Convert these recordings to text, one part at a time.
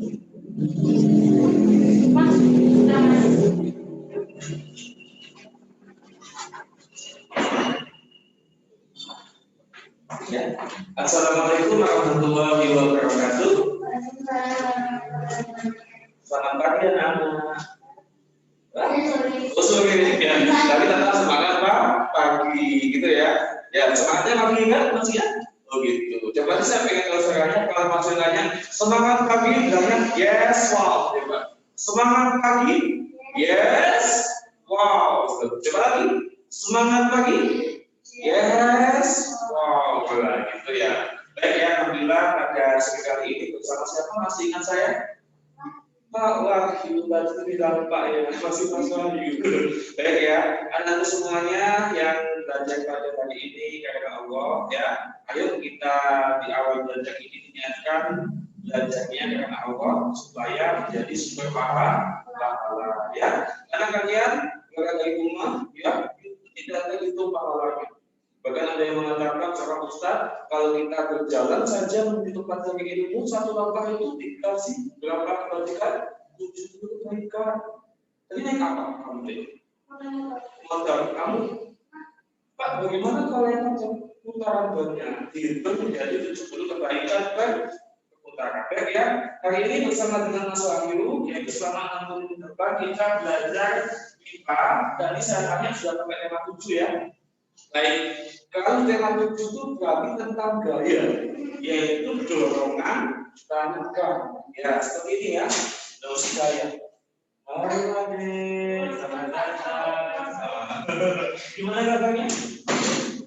Ya. Assalamualaikum warahmatullahi wabarakatuh. Selamat pagi anak-anak. Sore ya. Tapi tetap semangat Pak pagi gitu ya. Ya semangatnya pagi kan masih ya? Oh gitu. Coba saya pengen tahu suaranya kalau maksud tanya semangat pagi bilangnya yes wow. Coba. Semangat pagi yes wow. Coba lagi. Semangat pagi yes wow. Gitu ya. Baik ya, alhamdulillah pada sekali ini bersama siapa masih ingat saya? Pak Wahyu tadi bilang Pak ya masih Mas Wahyu. Baik ya, anak semuanya yang belajar pada pagi ini karena Allah ya. Ayo kita di awal belajar ini niatkan belajarnya karena Allah supaya menjadi sumber pahala ya. Karena kalian berada dari rumah ya tidak ada itu pahalanya. Bahkan ada yang mengatakan seorang ustaz, kalau kita berjalan saja menuju tempat yang ilmu, satu langkah itu dikasih berapa kebaikan? 70 kebaikan. Jadi naik apa kamu deh? Motor kamu? Pak, bagaimana kalau yang macam putaran bannya dihitung menjadi 70 kebaikan per putaran? Baik ya, hari ini bersama dengan Mas Wahyu, yaitu selama 6 menit depan kita belajar IPA, dan ini saya tanya sudah sampai tema 7 ya. Baik, kalau tema 7 itu berarti tentang gaya, yaitu dorongan tangan. Ya, seperti ini ya, terus gaya. Halo adik, selamat datang. Gimana kabarnya?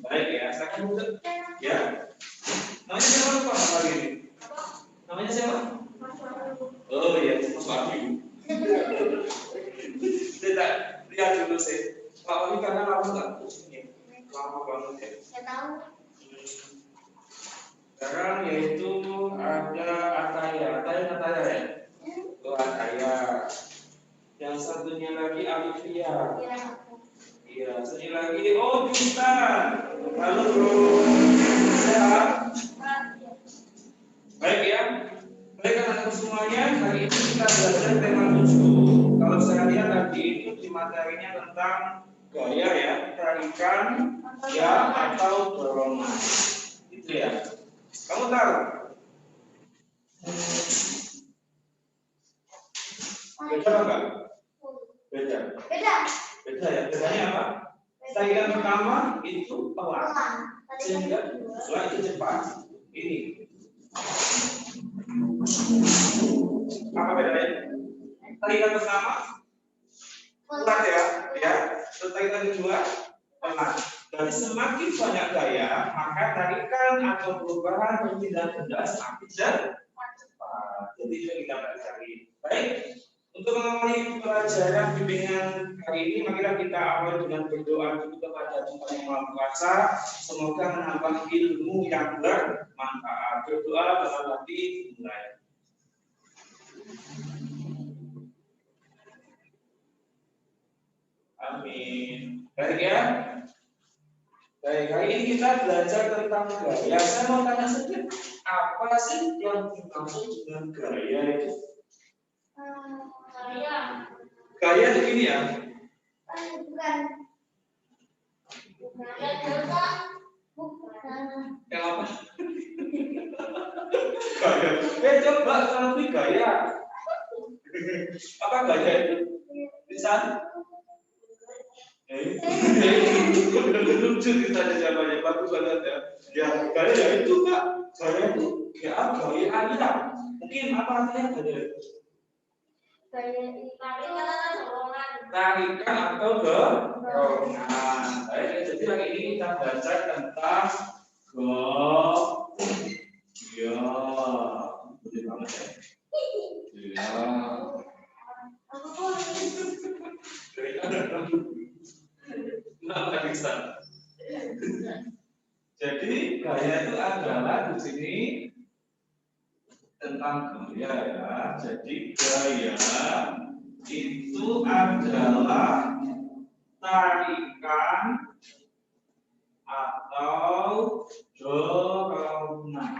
Baik ya, saya muda. Ya. Namanya siapa Pak hari ini? Namanya siapa? Oh iya, Mas Wahyu. Tidak, lihat dulu sih. Pak Wahyu karena lama nggak pusing. Lama banget ya. Saya tahu. Sekarang yaitu ada Ataya ya. Oh Ataya. Yang satunya lagi Alivia. Iya. Satu lagi oh Bintan. Halo bro. Sehat. Baik ya. Baik anak-anak semuanya. Hari ini kita belajar tema 7. Kalau saya lihat tadi itu di materinya tentang gaya ya, tarikan ya atau dorongan. Itu ya. Kamu tahu? Beda enggak? Beda. Beda ya. Bedanya apa? Tarikan pertama itu pelan. Sehingga setelah itu cepat. Ini. Apa bedanya? Tarikan pertama pelan ya. Tarikan kedua pelan. Jadi semakin banyak gaya, maka tarikan atau perubahan perpindahan benda semakin cepat. Jadi itu kita pelajari. Baik, untuk mengawali pelajaran bimbingan hari ini, marilah kita awali dengan berdoa dulu kepada Tuhan Yang Maha Kuasa. Semoga menambah ilmu yang bermanfaat. Berdoa dalam hati mulai. Amin. Baik ya. Baik, hari ini kita belajar tentang gaya. Saya mau tanya sedikit, apa sih yang dimaksud dengan gaya itu? Gaya itu gini ya? Bukan. Yang apa? Gaya. Coba kalau gaya. Apa gaya itu? Bisa? Lucu kita ada jawabannya bagus banget ya. Ya gaya itu Pak, gaya itu ya gaya Anda. Mungkin apa artinya gaya? Tarikan atau dorongan. Baik, jadi hari ini kita belajar tentang gaya. Boleh banget ya. Kenapa bisa? Jadi gaya itu adalah di sini tentang gaya ya. Jadi gaya itu adalah tarikan atau dorongan.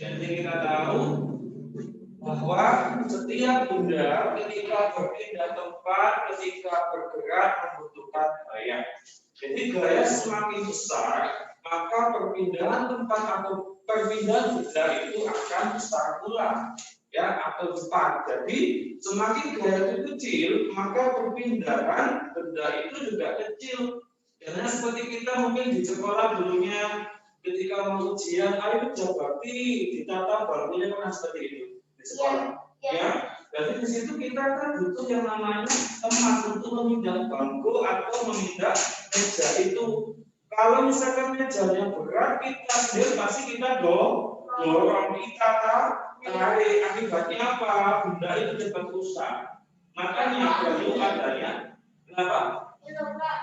Jadi kita tahu bahwa setiap benda ketika berpindah tempat, ketika bergerak membutuhkan gaya. Jadi gaya semakin besar, maka perpindahan tempat atau perpindahan benda itu akan besar pula, ya, atau cepat. Jadi semakin gaya itu kecil, maka perpindahan benda itu juga kecil. Karena seperti kita mungkin di sekolah dulunya ketika mau ujian, ayo jawabati, ditata bangkunya pernah seperti itu di sekolah. Ya, jadi di situ kita kan butuh yang namanya tempat untuk memindah bangku atau memindah meja itu. Kalau misalkan mejanya berat, kita sendiri pasti kita dorong, kita tarik. Akibatnya apa? Benda itu cepat rusak. Makanya perlu adanya kenapa?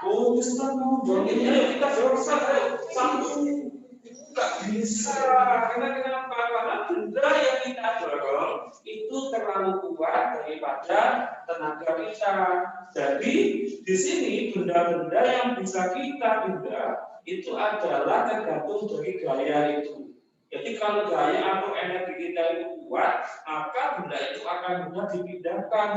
Oh, Ustaz mau dorong ini, ayo kita dorong saja. Sambung. Enggak bisa. Karena kenapa? Karena benda yang kita dorong itu terlalu kuat daripada tenaga kita. Jadi di sini benda-benda yang bisa kita pindah itu adalah tergantung dari gaya itu. Jadi kalau gaya atau energi kita itu kuat, maka benda itu akan mudah dipindahkan.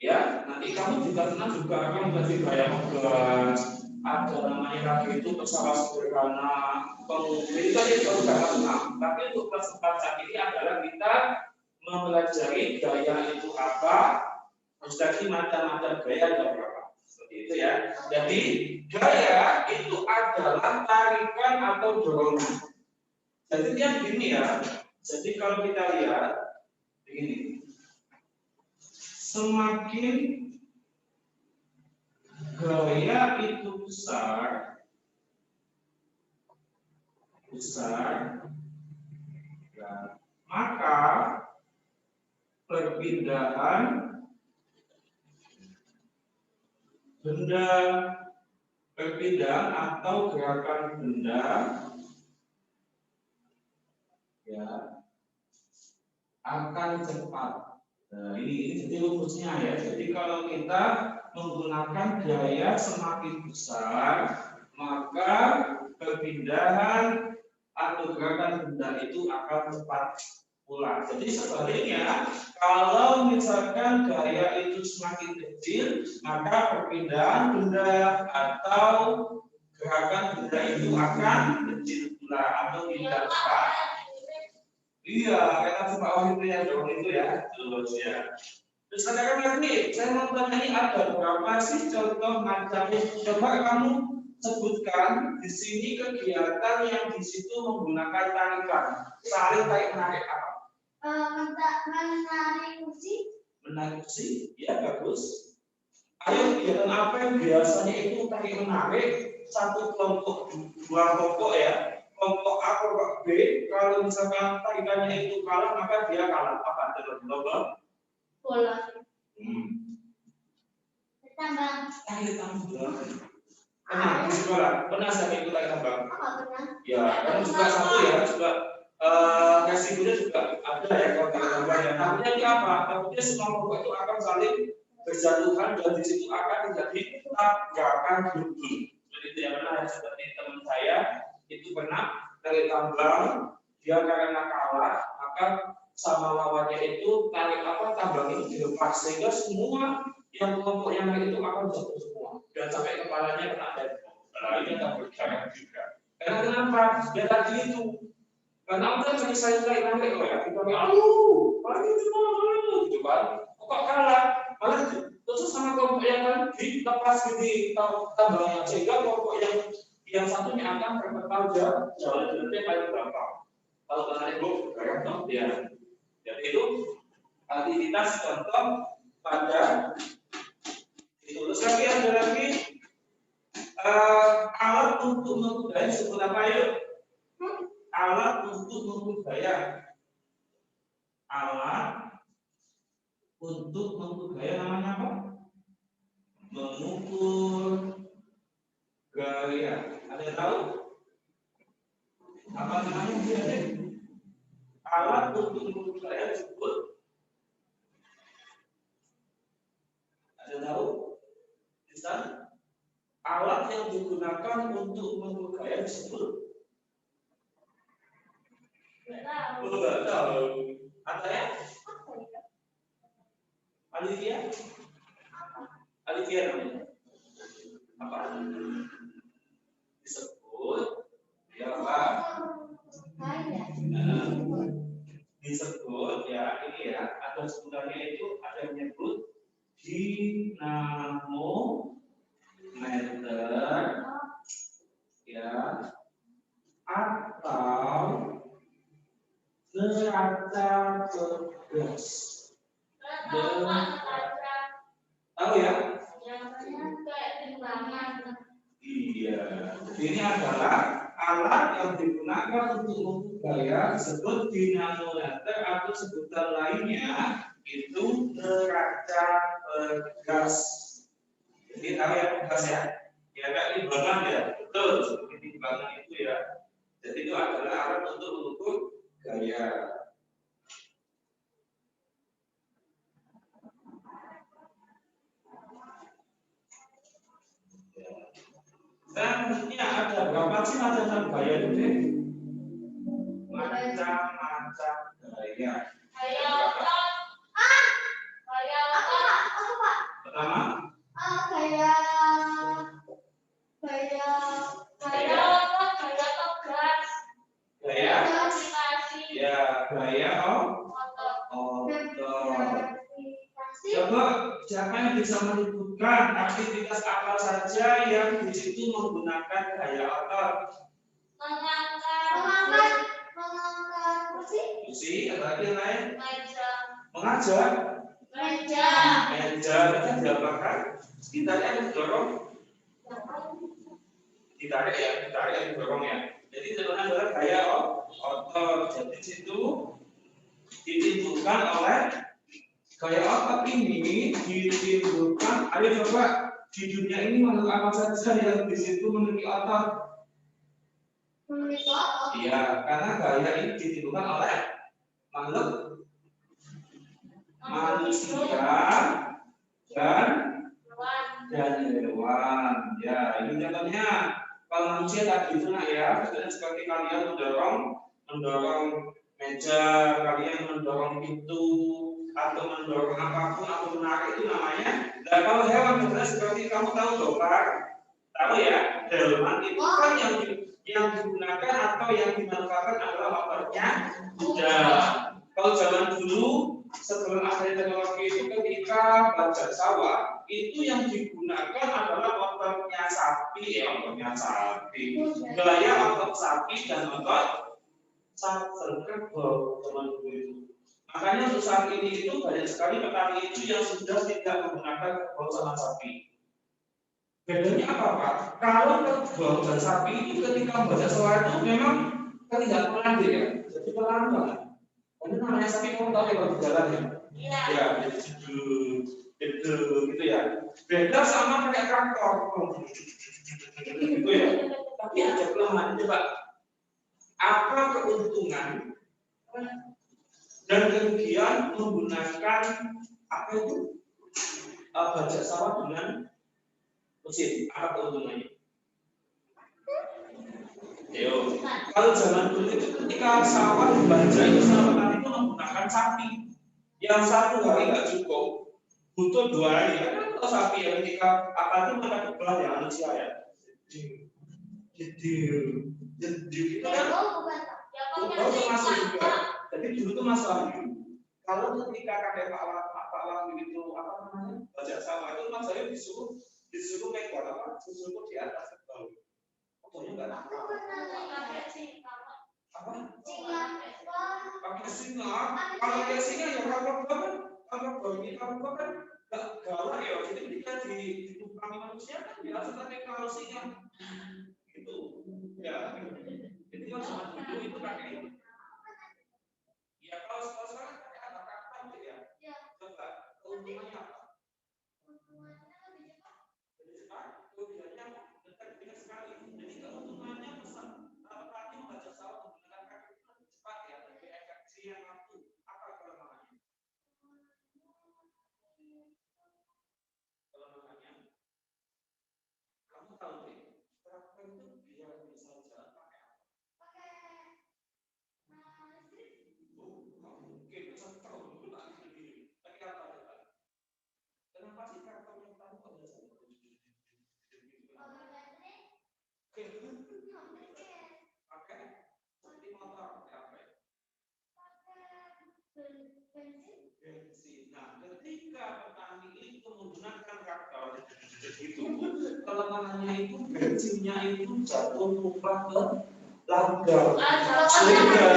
Ya, nanti kamu juga pernah juga akan belajar gaya ngegas. Ada namanya lagi itu pesawat sederhana, pengundi itu tadi baru dapat 6. Tapi untuk kelas 4 saat ini adalah kita mempelajari gaya itu apa, jadi macam-macam gaya ada berapa. Seperti itu ya. Jadi gaya itu adalah tarikan atau dorongan. Jadi yang gini ya. Jadi kalau kita lihat begini, semakin gaya itu besar, ya, maka perpindahan benda, perpindahan atau gerakan benda, ya, akan cepat. Nah, ini jadi rumusnya ya. Jadi kalau kita menggunakan gaya semakin besar, maka perpindahan atau gerakan benda itu akan cepat pula. Jadi sebaliknya, kalau misalkan gaya itu semakin kecil, maka perpindahan benda atau gerakan benda itu akan kecil pula atau tidak cepat. Iya, karena cuma orang itu yang dorong itu ya, terus ya. Terus katakan lagi, saya mau tanya ini ada berapa sih contoh macamnya? Coba kamu sebutkan di sini kegiatan yang di situ menggunakan tarikan. Saling tarik menarik apa? Menarik kursi. Menarik kursi, ya bagus. Ayo kegiatan apa yang biasanya itu tarik menarik satu kelompok, dua kelompok ya. Kelompok A, kelompok B, kalau misalkan tarikannya itu kalah, maka dia kalah. Apa? Lomba? Bola. Tambang. Tarik tambang. Pernah di sekolah? Pernah saya ikut tarik tambang? Pernah. Ya, kan juga satu ya, juga resikonya juga ada ya kalau tarik tambang ya. Takutnya di apa? Takutnya semua kelompok itu akan saling berjatuhan dan di situ akan terjadi tabrakan beruntun. Seperti itu ya, pernah ya, seperti teman saya itu pernah tarik tambang, dia karena kalah maka sama lawannya itu tarik tambang itu dilepas sehingga semua yang kelompok yang lain itu akan jatuh semua dan sampai kepalanya kena ada. Nah ini akan berjalan juga. Karena kenapa? Dia tadi itu karena udah jadi saya tarik kok ya kita lagi gitu kan kok kalah malah terus sama kelompok yang lain dilepas di tambangnya sehingga kelompok yang satunya akan berkembang jauh lebih paling gampang. Kalau menarik bergerak dong dia. Jadi itu aktivitas contoh pada itu. Terus lagi ada lagi alat untuk mengukur gaya disebut apa yuk? Alat untuk mengukur gaya. Alat untuk mengukur gaya namanya apa? Mengukur gaya. Ada yang tahu? Apa namanya dia? Alat untuk mengukur gaya disebut. Ada yang tahu? Bisa? Alat yang digunakan untuk mengukur gaya disebut. Tidak tahu. Enggak tahu. Ada ya? Alivia? Alivia namanya. Apa? Disebut ya Pak. Disebut ya ini ya, ada sebutannya itu ada menyebut dinamometer ya atau neraca bergas. Tahu ya? Iya. Jadi ini adalah alat yang digunakan untuk mengukur gaya disebut dinamometer atau sebutan lainnya itu neraca bergas. Jadi tahu ya bergas ya? Ya kayak timbangan ya, betul seperti timbangan itu ya. Jadi itu adalah alat untuk mengukur gaya. Dan ini ada berapa sih macam gaya itu? Macam-macam gaya. Gaya otot. Gaya otot. Pertama? Gaya otot, gaya tegas. Gaya? Aplikasi. Ya, gaya Otot. Coba siapa yang bisa menyebutkan aktivitas apa saja yang di situ menggunakan gaya otot? Mengangkat kursi, ada lagi yang lain? meja. Mengajar? Meja. Meja diapakan? Ditarik atau didorong? Ditarik ya, didorong ya. Jadi itu adalah gaya otot. Jadi di situ ditimbulkan oleh gaya otot ini ditimbulkan. Ayo coba di dunia ini makhluk apa saja yang di situ memiliki otot? Iya, karena gaya ini ditimbulkan oleh makhluk manusia dan hewan. Ya, ini contohnya. Kalau manusia tadi itu nak ya, seperti kalian mendorong meja, kalian mendorong pintu, atau mendorong apapun atau menarik itu namanya. Dan kalau hewan seperti kamu tahu dokter, tahu ya, delman itu kan yang digunakan atau yang dimanfaatkan adalah otornya kuda. Kalau zaman dulu sebelum adanya teknologi itu ketika bajak sawah itu yang digunakan adalah ototnya sapi, gaya otot sapi dan otot kerbau zaman dulu itu. Makanya untuk saat ini itu banyak sekali petani itu yang sudah tidak menggunakan kerbau sama sapi. Bedanya apa Pak? Kalau kerbau dan sapi itu ketika bajak sawah itu memang kan tidak pelan ya, jadi pelan banget. Karena namanya sapi kamu tahu ya kalau berjalan ya. Ya, gitu ya. Beda sama kayak traktor, gitu ya. Tapi ada kelemahan. Coba, apa keuntungan dan kerugian menggunakan apa itu bajak sawah dengan mesin? Apa keuntungannya? Yo, kalau zaman dulu itu ketika sawah dibajak itu sama petani itu menggunakan sapi. Yang satu hari nggak cukup, butuh 2 hari. Kan kalau sapi ya ketika apa itu mereka belah ya manusia ya. Jadi itu kan betul termasuk juga. Jadi dulu itu masalah kalau ketika kakek Pak Wahyu itu apa namanya bajak sawah itu Mas saya disuruh megang apa? Disuruh di atas bawah. Pokoknya nggak nakal. Apa? Pakai singa. Kalau pakai singa ya kalau ini kamu kan nggak galak ya. Jadi ketika ditumpangi manusia kan biasa pakai kalau singa gitu. Ya. Jadi kalau zaman dulu itu pakai itu. Ya kalau sekarang pakai apa gitu ya? Coba keuntungannya apa? Lebih cepat. Kerugiannya dekat sekali. Jadi keuntungannya besar. Petani membaca sawah menggunakan kaki itu lebih cepat ya, lebih efektif yang waktu. Apa kelemahannya? Kelemahannya, kamu tahu deh, traktor itu biar bisa jalan pakai apa? kelemahannya itu bensinnya itu jatuh tumpah ke logam, sehingga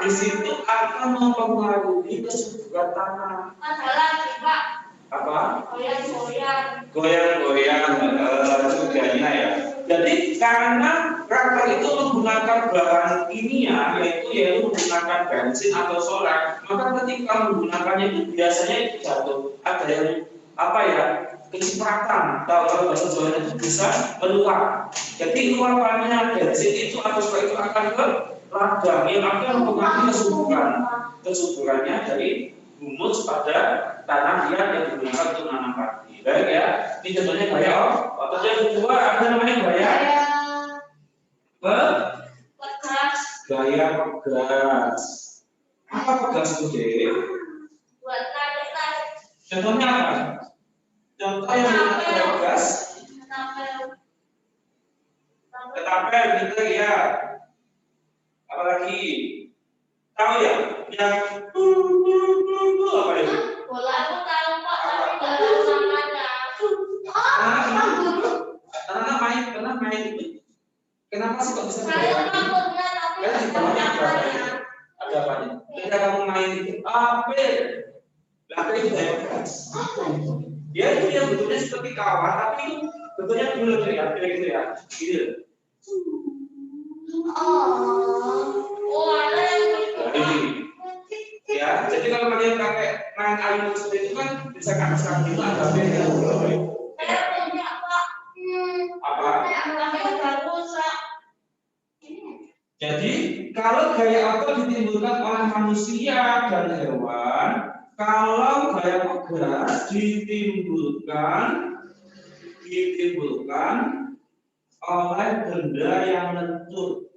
di situ akan mempengaruhi kesuburan tanah. Ada lagi Pak. Apa? Goyang-goyang. Goyang-goyang curianya ya. Jadi karena traktor itu menggunakan bahan kimia, yaitu menggunakan bensin atau solar, maka ketika menggunakannya itu biasanya itu jatuh. Ada yang apa ya? Kecipratan, kalau bahasa Jawa itu bisa meluap. Jadi luapannya bensin itu atau solar itu akan ke logam yang akan mempengaruhi kesuburannya dari humus pada tanah yang digunakan untuk menanam padi. Baik ya, ini contohnya gaya atau yang kedua ada namanya gaya Pegas. gaya pegas. Apa pegas itu deh? Buat tarik-tarik. Contohnya apa? Contoh yang gaya pegas, ketapel gitu ya. Apalagi tahu ya yang apa itu? Bola aku tahu Pak, tapi nggak tahu namanya. Pernah main itu. Kenapa sih kok bisa Saya bergaya? takutnya tapi Kan di nggak tahu bawahnya ada namanya. apanya? Ada apanya? Ketika kamu main itu apel, lah itu gaya pegas. Dia itu yang bentuknya seperti kawat, tapi itu bentuknya bulat ya, gitu ya, gitu. Oh ada yang gitu. Nah, ini. Ya, jadi kalau kalian pakai main ayunan seperti itu kan bisa kaki itu ada beda. Saya punya Pak. Apa? Tapi udah rusak. Jadi kalau gaya apa ditimbulkan oleh manusia dan hewan, kalau gaya pegas ditimbulkan oleh benda yang lentur,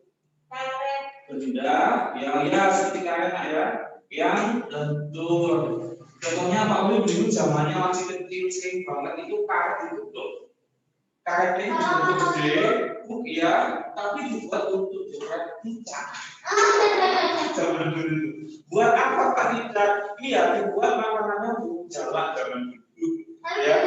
benda yang ya seperti karet ya, yang lentur. Contohnya Pak Uli dulu zamannya masih kecil sering banget itu karet dibentuk. Karetnya dibentuk gede, ya, tapi dibuat untuk jerat picak. Zaman dulu. Buat apa Pak tidak? Iya, dibuat makanannya burung Jawa zaman dulu. Ya.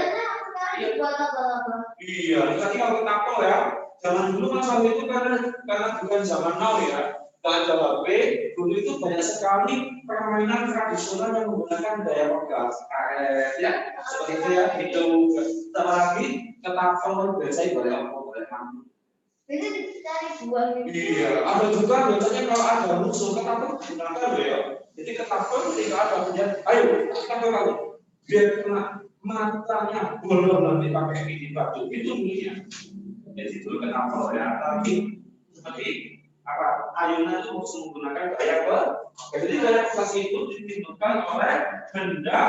Iya, tadi kalau kita tahu ya, zaman dulu masa itu karena bukan zaman now ya. Kalau Jawa B, dulu itu banyak sekali permainan tradisional yang menggunakan gaya pegas, karet, ya, seperti itu ya. Itu tambah lagi ketapel biasanya boleh apa boleh kamu. Itu dari buah gitu. Iya, ada juga biasanya kalau ada musuh ketapel digunakan ya. Jadi ketapel ketika ada punya, ayo ketapel kamu, biar kena matanya bolong nanti pakai ini batu itu bunyinya. Jadi dulu ketapel ya, tapi seperti apa? Ayunan itu harus menggunakan gaya apa? Jadi gaya pegas itu ditimbulkan oleh benda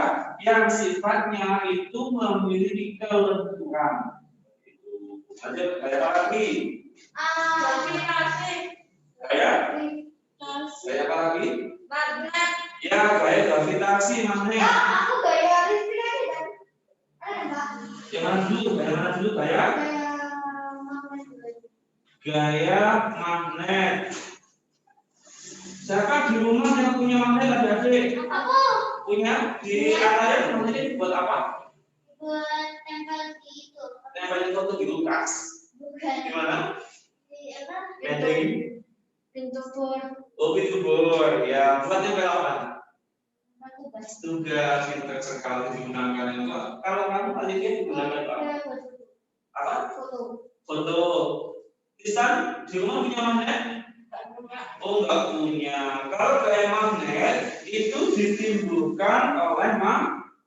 yang sifatnya itu memiliki kelenturan. Itu saja gaya apa lagi? Gravitasi. Gaya apa lagi? Magnet. Ya, gaya gravitasi magnet. Aku gaya listrik aja kan? Yang mana dulu? Gaya magnet. Siapa di rumah yang punya magnet adik-adik? Aku. Punya? Di atasnya magnetnya buat apa? Buat tempel itu. Tempelin foto di kulkas. Bukan. Gimana? Di apa? Pending. Pintu bor. Oh, pintu bor. Ya, buat tempel apa? Aku bas. Tugas pintar sekali digunakan itu. Kalau kamu tadi digunakan apa? Apa? Foto. Foto. Tristan, di rumah punya magnet? Oh, enggak punya. Kalau gaya magnet itu ditimbulkan oleh magnet.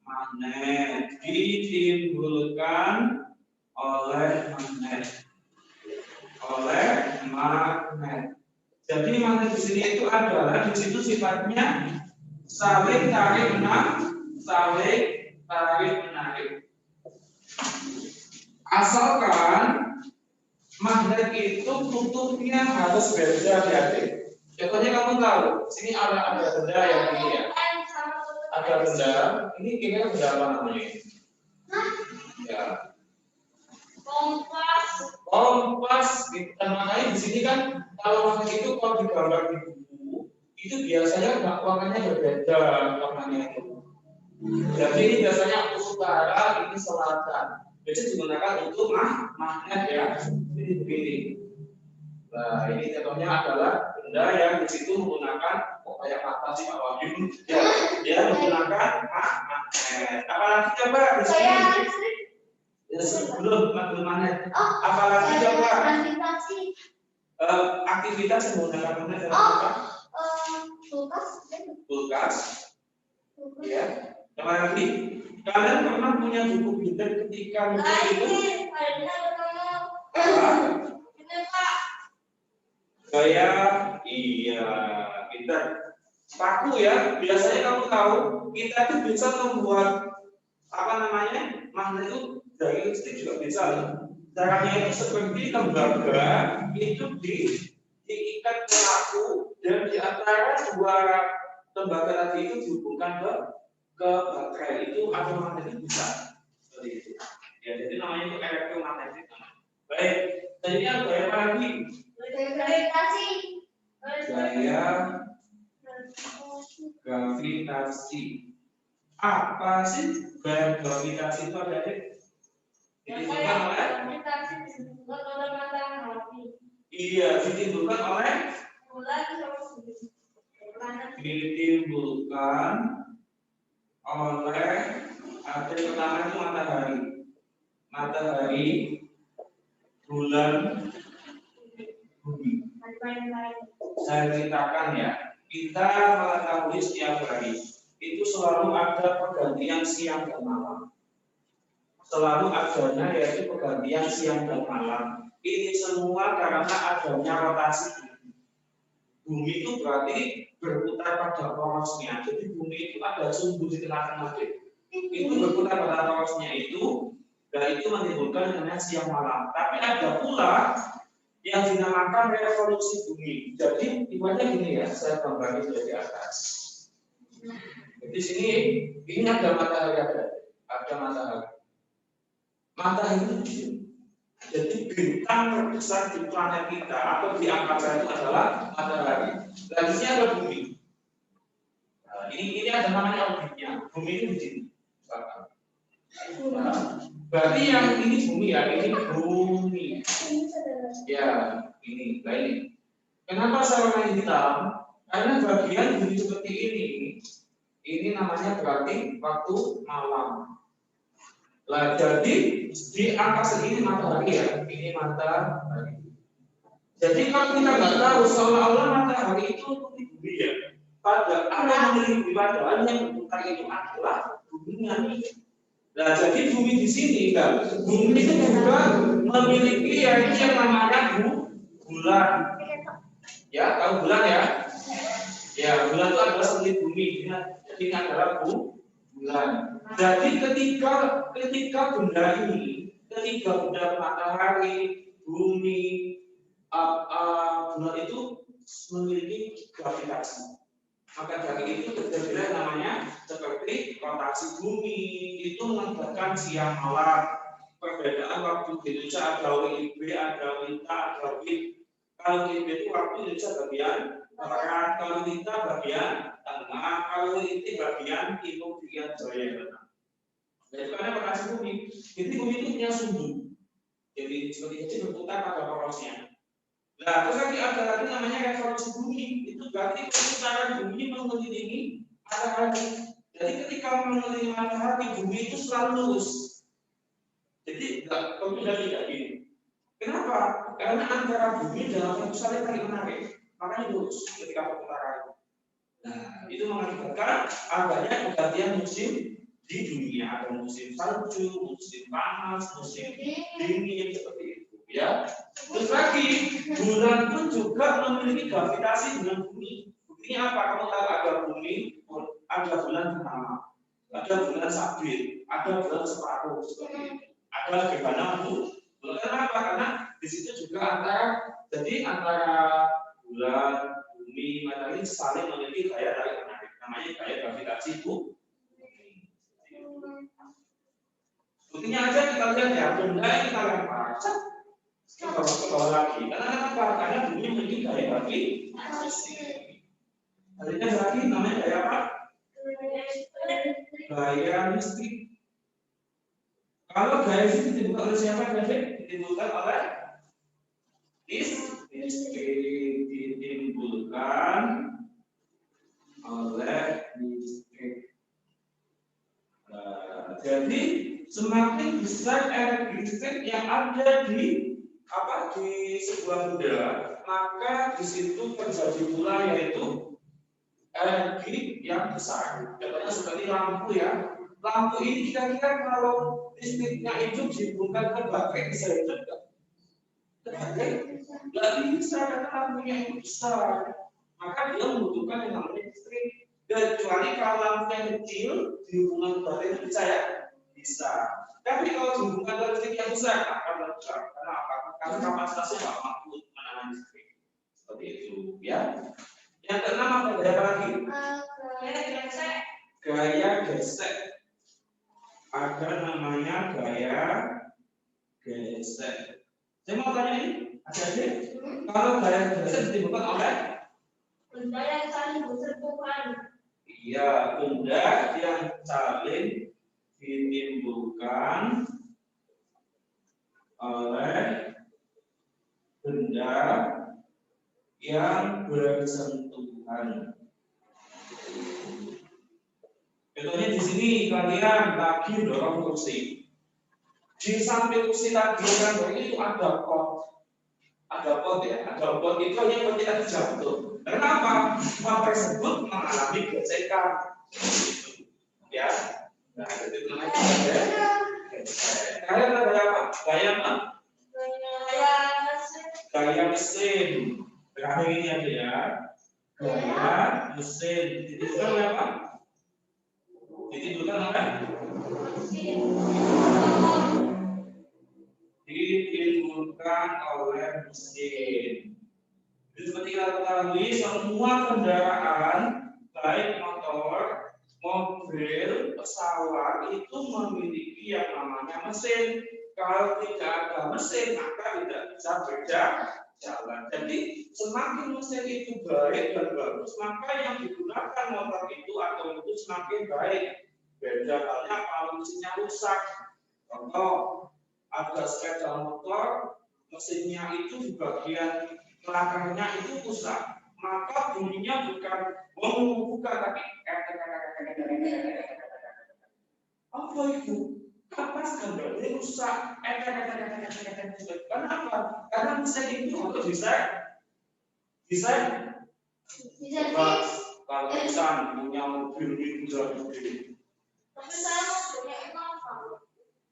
Jadi magnet di sini itu adalah di situ sifatnya saling tarik menarik. Asalkan magnet itu kutubnya harus beda ya, adik. Contohnya kamu tahu, sini ada benda yang ini ya. Ada benda, ini kira-kira benda apa namanya? Ya. Kompas. Dan makanya di sini kan kalau magnet itu kalau digambar di buku itu biasanya warnanya berbeda warnanya itu. Jadi ini biasanya utara, ini selatan. biasanya digunakan untuk magnet ya. Jadi begini. Nah, ini contohnya adalah benda yang di situ menggunakan kayak mata sih Pak Wahyu. Dia menggunakan magnet. Apalagi coba di sini? Ya, sebelum magnet. Apalagi coba? Aktivitas menggunakan magnet apa? Kulkas. Ya. Apalagi kalian pernah punya buku binder ketika itu? Gaya, iya, pintar. Paku ya, biasanya kamu tahu kita tuh bisa membuat apa namanya magnet itu dari listrik juga bisa. Caranya itu seperti tembaga itu diikat ke paku dan di antara dua tembaga tadi itu dihubungkan ke baterai itu ada magnet itu bisa seperti itu. Ya, jadi namanya itu elektromagnetik. Baik, jadi apa lagi? Gaya gravitasi. Apa sih gaya gravitasi itu ada di? Ditimbulkan oleh? Iya, ditimbulkan oleh? Ditimbulkan oleh ada pertama itu matahari, bulan, bumi. Saya ceritakan ya, kita mengetahui setiap hari itu selalu ada pergantian siang dan malam. Selalu adanya yaitu pergantian siang dan malam. Ini semua karena adanya rotasi bumi itu berarti berputar pada porosnya. Jadi bumi itu ada sumbu di tengah-tengah itu berputar pada porosnya itu, dan itu menimbulkan namanya siang malam. Tapi ada pula yang dinamakan revolusi bumi. Jadi ibaratnya gini ya, saya gambarnya sudah di atas. Di sini ini ada matahari, ada matahari. Matahari itu jadi bintang terbesar di planet kita atau di angkasa itu adalah matahari. Dan di sini ada bumi. Nah, ini ada namanya orbitnya. Bumi itu di sini. Nah, berarti yang ini bumi ya, ini bumi. Ya, ini. Nah ini. Kenapa saya warna hitam? Karena bagian bumi seperti ini namanya berarti waktu malam. Nah, jadi di angkasa ini matahari ya, ini matahari. Jadi kalau kita nggak tahu seolah-olah matahari itu di bumi ya, padahal yang memiliki padahal yang berputar itu adalah buminya. Nah, jadi bumi di sini kan, bumi itu juga memiliki yang namanya bulan. Ya, tahu bulan ya? Ya, bulan itu adalah satelit bumi. Jadi ini adalah bulan. Jadi ketika benda ini, ketika benda matahari, bumi, bulan itu memiliki gravitasi. Maka dari itu terjadilah namanya seperti rotasi bumi itu mengakibatkan siang malam. Perbedaan waktu di Indonesia ada WIB, ada WITA, ada WIB. Kalau WIB itu waktu Indonesia bagian barat, kalau WITA bagian tengah, kalau WIT bagian timur, bagian jaya. Jadi karena rotasi bumi, jadi bumi itu punya sumbu. Jadi seperti itu berputar pada porosnya. Nah, terus lagi ada lagi namanya revolusi bumi. Itu berarti perputaran bumi mengelilingi matahari. Jadi ketika mengelilingi matahari, bumi itu selalu lurus. Jadi tidak gini. Kenapa? Karena antara bumi dan matahari saling menarik. Makanya lurus ketika perputaran. Nah, itu mengakibatkan adanya pergantian musim di dunia. Ada musim salju, musim panas, musim dingin seperti itu. Ya, terus lagi bulan pun juga memiliki gravitasi dengan bumi. Buktinya apa? Kamu tahu ada bumi, ada bulan pertama, ada bulan sabit, ada bulan separuh seperti itu. Ada bagaimana bulan? Kenapa? Karena di situ juga antara bulan, bumi, matahari saling memiliki gaya tarik menarik. Namanya gaya gravitasi bumi. Buktinya aja kita lihat ya, benda yang kita lempar. Kita bawa lagi, karena bumi memiliki gaya gravitasi. Artinya lagi namanya gaya apa? Gaya listrik. Kalau gaya itu ditimbulkan oleh siapa, David? Ditimbulkan oleh ditimbulkan oleh listrik. Jadi semakin besar energi listrik yang ada di sebuah benda, maka di situ terjadi pula yaitu energi yang besar. Contohnya seperti lampu ya. Lampu ini kira-kira kalau listriknya itu dihubungkan ke baterai bisa hidup nggak? Nggak bisa karena lampunya itu besar. Maka dia membutuhkan yang namanya listrik. Kecuali kalau lampunya kecil dihubungkan ke baterai itu bisa ya? Bisa. Tapi kalau dihubungkan ke listrik yang besar akan meledak. Karena apa? Karena kapasitasnya nggak mampu untuk menahan listrik. Seperti itu ya. Yang keenam apa lagi? Gaya gesek. Ada namanya gaya gesek. Saya mau tanya ini, adik-adik, kalau gaya gesek ditimbulkan oleh benda yang saling bersentuhan. Iya, benda yang saling ditimbulkan oleh benda yang bersentuhan. Contohnya di sini kalian lagi dorong kursi. Di samping kursi tadi kan itu ada pot ya, ada pot itu hanya buat kita jatuh. Kenapa? Pot tersebut mengalami gesekan. Ya, nah itu namanya gesek. Kalian ada apa? Gaya apa? Gaya mesin. Terakhir ini aja ya. Gaya mesin. Ditimbulkan oleh apa? Ditimbulkan oleh mesin. Jadi seperti kita ketahui, semua kendaraan, baik motor, mobil, pesawat itu memiliki yang namanya mesin. Kalau tidak ada mesin, maka tidak bisa berjalan. Jadi semakin mesin itu baik dan bagus, maka yang digunakan motor itu atau itu semakin baik. Beda halnya kalau mesinnya rusak. Contoh, ada sepeda motor, mesinnya itu di bagian belakangnya itu rusak, maka bunyinya bukan tapi apa itu? Kapas gambarnya rusak, kenapa? Karena mesin itu untuk bisa kalau bisa punya mobil itu gede. Tapi saya mau punya apa?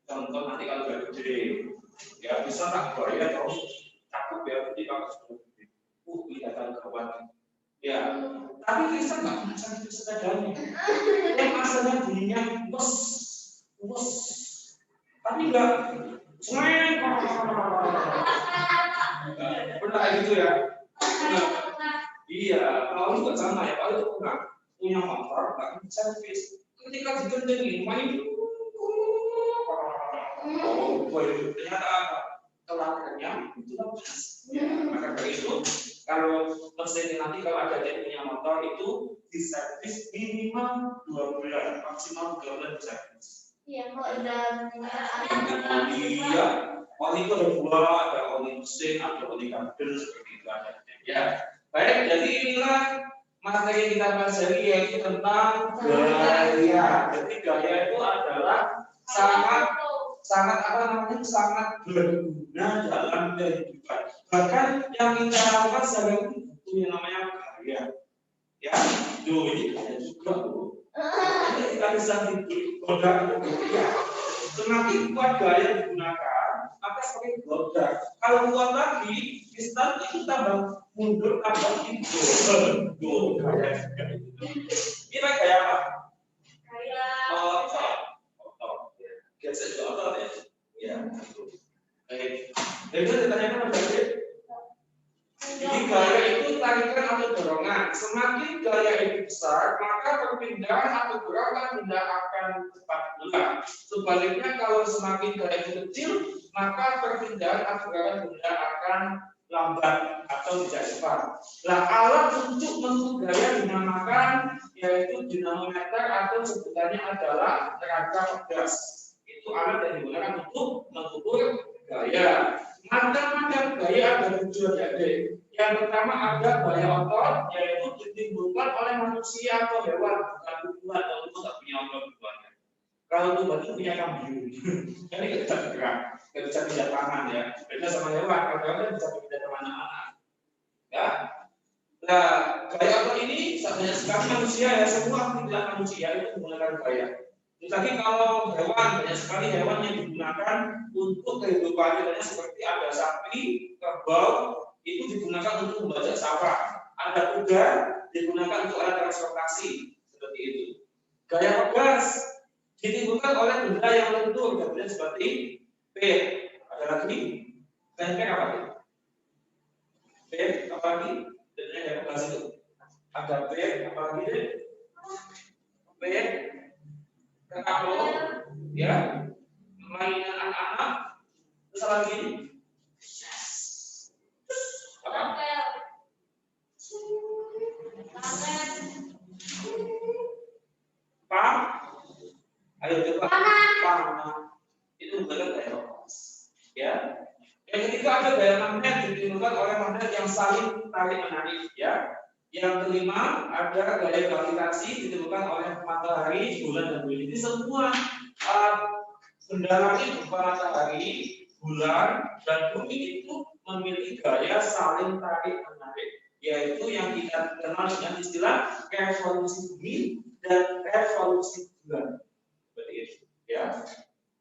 Contoh nanti kalau udah gede, ya bisa tak bayar terus cakep ya ketika gede. Kelihatan kawan. Ya, tapi kita nggak pernah sakit sepedanya. Yang asalnya bunyinya bus, tapi enggak seng. Pernah gitu ya? Iya, kalau juga sama ya. Kalau itu pernah punya motor, nggak bisa servis. Ketika digendengin, main ternyata apa? Kelakarnya itu lepas. Maka dari itu, kalau mesin nanti kalau ada yang punya motor itu diservis minimal 2 bulan, maksimal 3 bulan diservis. Iya, kalau udah Iya, oli itu ada 2, ada oli mesin, ada oli kabel seperti itu ada. Ya, baik. Jadi inilah materi yang kita pelajari yaitu tentang gaya. Jadi gaya itu adalah sangat berguna dalam kehidupan. Bahkan yang kita lakukan sehari-hari itu yang namanya gaya. Ya, ini gaya juga tuh. Kita bisa digoda ya. Semakin kuat gaya digunakan, maka semakin goda. Kalau kuat lagi, distance itu tambah mundur tambah itu. Ini gaya apa? Gaya Gesek juga otot ya. Ya, itu. Baik. Dan itu ditanyakan apa tadi? Jadi gaya itu tarikan atau dorongan. Semakin gaya itu besar, maka perpindahan atau gerakan benda akan cepat pula. Sebaliknya kalau semakin gaya itu kecil, maka perpindahan atau gerakan benda akan lambat atau tidak cepat. Nah, alat untuk mengukur gaya dinamakan yaitu dinamometer atau sebutannya adalah tenaga pegas. Itu itu alat yang digunakan untuk mengukur gaya. Macam-macam gaya ada 7 adik. Yang pertama ada gaya otot, yaitu ditimbulkan oleh manusia atau hewan, bukan tumbuhan. Kalau itu nggak punya otot tumbuhannya. Kalau tumbuhan itu punya kambing. Jadi nggak bisa bergerak, nggak bisa pindah tangan ya. Beda sama hewan, kalau hewan kan bisa pindah kemana-mana. Ya. Nah, gaya otot ini banyak sekali manusia ya, semua aktivitas manusia itu menggunakan gaya. Tetapi kalau hewan, banyak sekali hewan yang digunakan untuk kehidupannya, seperti ada sapi, kerbau, itu digunakan untuk membajak sawah. Ada kuda, digunakan untuk alat transportasi, seperti itu. Gaya pegas ditimbulkan oleh benda yang lentur, contohnya seperti pet. Ada lagi, gaya pet apa itu? Pet, apa lagi? Benda yang pegas itu. Ada pet, apa lagi? Pet, kenapa? Ya, mainan anak-anak. Terus apa lagi? Apa? Pam? Ayo coba. Pam. Itu bukan gaya lepas. Ya. Yang ketiga ada gaya magnet ditimbulkan oleh magnet yang saling tarik menarik. Ya. Yang kelima ada gaya gravitasi ditimbulkan oleh matahari, bulan, dan bumi. Ini semua benda langit berupa matahari, bulan, dan bumi itu memiliki gaya saling tarik menarik, yaitu yang kita kenal dengan istilah revolusi bumi dan revolusi bulan. Seperti itu, ya.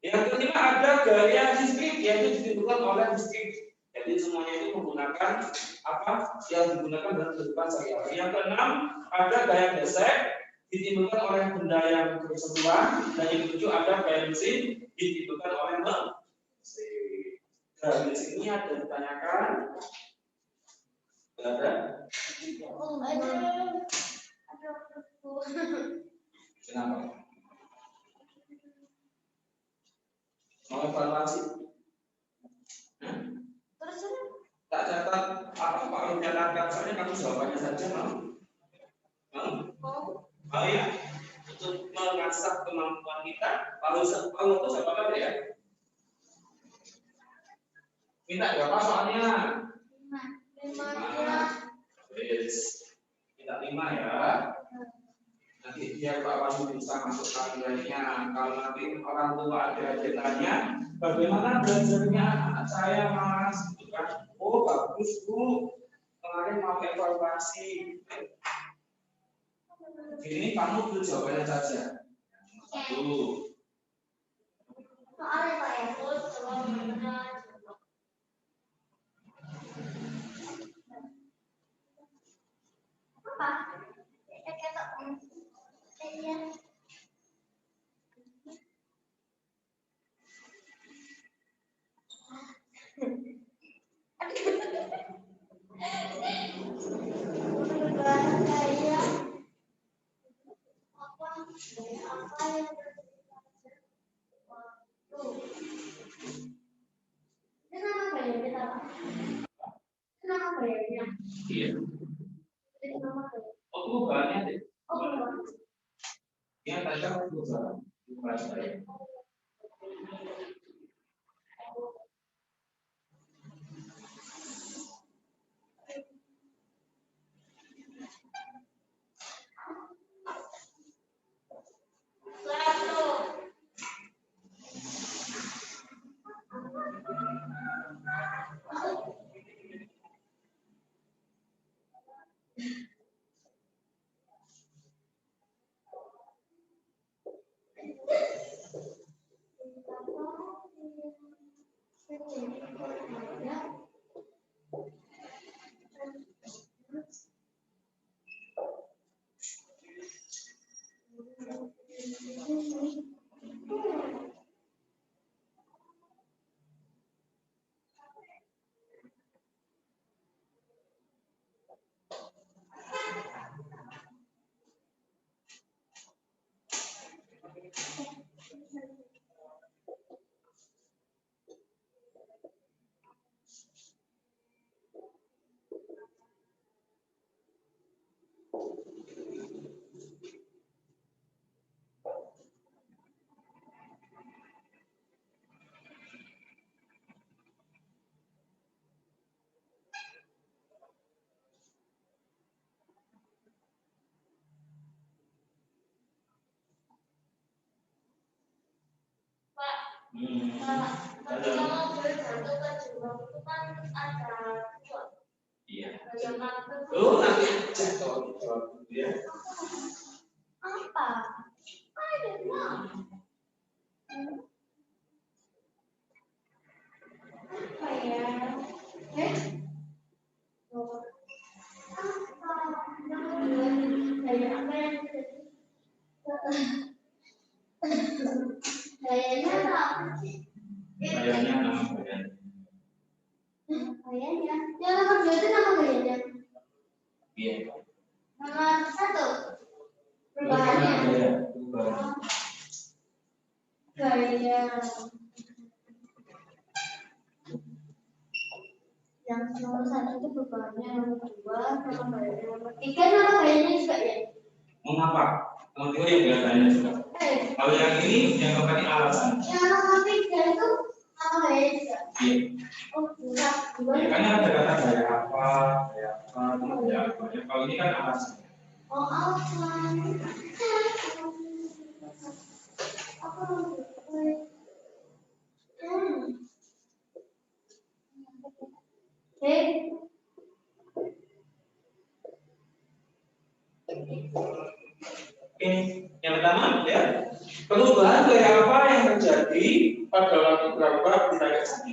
Yang kelima ada gaya listrik, yaitu ditimbulkan oleh listrik. Jadi semuanya itu menggunakan apa yang digunakan dalam kehidupan sehari-hari. Yang keenam ada gaya gesek ditimbulkan oleh benda yang bersentuhan, dan yang ketujuh ada gaya mesin ditimbulkan oleh mesin. Gaya mesin ini ada ditanyakan? Ada? Kenapa? Mau evaluasi? Tak catat apa kalau mencatatkan soalnya kamu jawabannya saja mau ya untuk mengasah kemampuan kita kalau itu siapa ya minta berapa soalnya 5 minta 5 ya nanti biar Pak Wahyu bisa masuk kajiannya. Kalau nanti orang tua ada tanya bagaimana belajarnya anak saya mas gitu kan. Oh bagus Bu, kemarin mau evaluasi. Ini kamu tuh jawabannya saja. Satu. Soalnya Pak ya, apa? Iya. Oh, itu banyak deh. Yang tadi aku juga merasa ya. Kalau mobil jatuh ke jurang itu kan ada dua. Iya. Yang apa? Oh, nanti jatuh ya. Apa? Ada dua. Apa ya? Kayak apa yang kayaknya apa sih? Kayaknya nama bayan. Kayaknya. Yang nomor 2 itu nama kayaknya. Iya. Nomor 1. Perubahannya. Gaya. Yang nomor 1 itu perubahannya, nomor 2 nama kayaknya, nomor 3 nama kayaknya juga ya. Mengapa? Nomor 3 yang biasanya juga. Kalau yang ini yang keempat ini alasan. Yang nomor 3 itu nama kayaknya juga. Iya. Oh, enggak. Ya, kan ada kata gaya apa, ya. Kalau ini kan alasan. Oh, alasan. Apa? Oke, yang pertama ya, perubahan gaya apa yang terjadi pada waktu berapa tidak saat.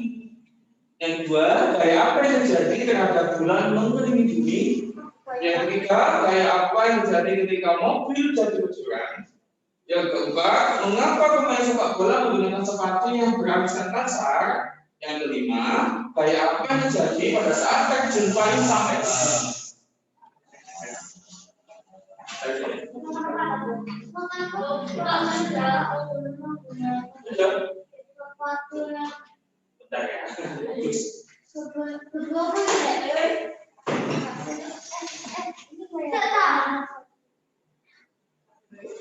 Yang kedua, gaya apa yang terjadi terhadap bulan mengelilingi bumi. Yang ketiga, gaya apa yang terjadi ketika mobil jatuh ke jurang. Yang keempat, mengapa pemain sepak bola menggunakan sepatu yang berarisan kasar. Yang kelima, gaya apa yang terjadi pada saat terjun paling sampai ke dalam. Bentar ya.